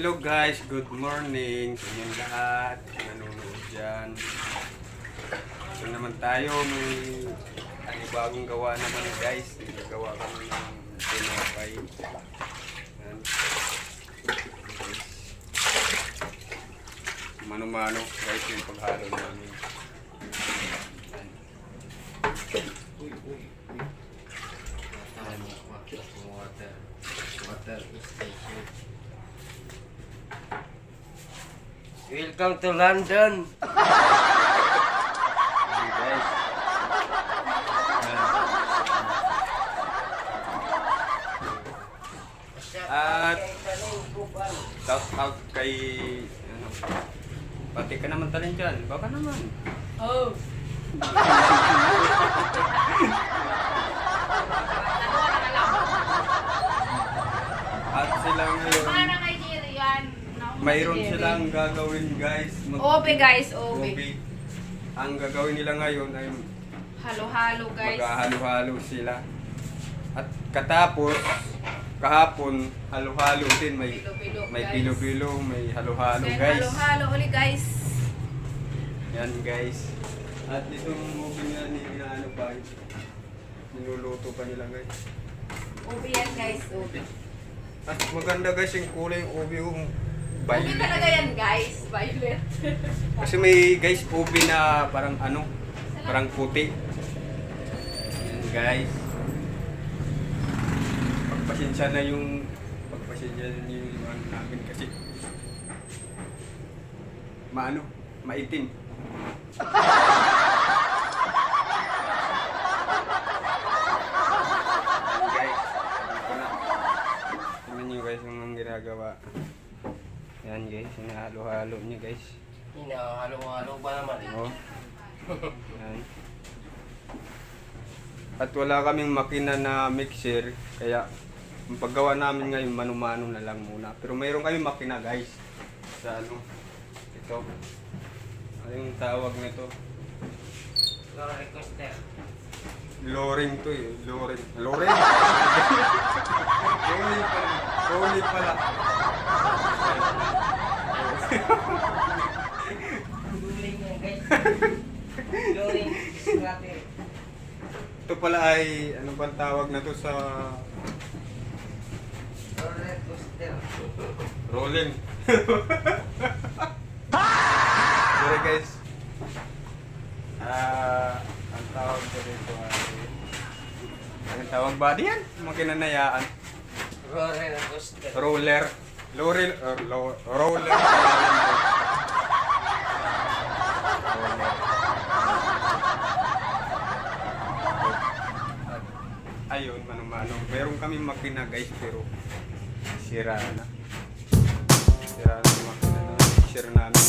Hello guys, good morning sa inyong lahat na nanonood dyan. So naman tayo, may bagong gawa naman guys. Nagagawa kami ng tinapay. Yan. Mano-mano guys yung paghalo namin. Water station. Welcome to London. Guys. At shout out kay pati ka naman talent dyan. Baka naman. Oh. At sila ngayon, Para Nigerian. mayroon silang gagawin guys. Obe guys, obe. Obe. Ang gagawin nila ngayon ay Halo-halo guys. maghahalo-halo sila. At katapos, kahapon, halo-halo din. May Bilo-bilo, guys. pilo-pilo, may halo-halo Then guys. halo-halo ulit guys. Yan guys. At itong movie nga ano pa, niluluto pa nila guys. Obe yan guys, obe. At maganda guys yung kulay ng ubi yung Obe violet. talaga yan guys, violet. Kasi may guys ubi na parang parang puti. Yan guys. Pagpasensya na yung ano namin kasi maitim. Yan guys. Ito na. Tingnan nyo guys yung ginagawa. Yan guys, hinahalo-halo niya guys. Halo-halo ba naman? Oh. Yan. At wala kaming makina na mixer, kaya ang paggawa namin ngayon mano-mano na lang muna. Pero mayroon kaming makina guys. Sa ito. Ano yung tawag nito? Roller coaster. Loring to eh. Loring. Loring? Rolling pala. Guling yan guys. Guling scraper. Ito pala ay, ano bang tawag na to sa Roller coaster. rolling? Sorry guys. Ang tawag ko dito ay, ang tawag ba diyan? Mga kinanayaan. Roller coaster. Roller. Roller. Roller. Ayun, mano-mano. Meron kaming makina guys, pero sira na. Sira na yung makina na share namin.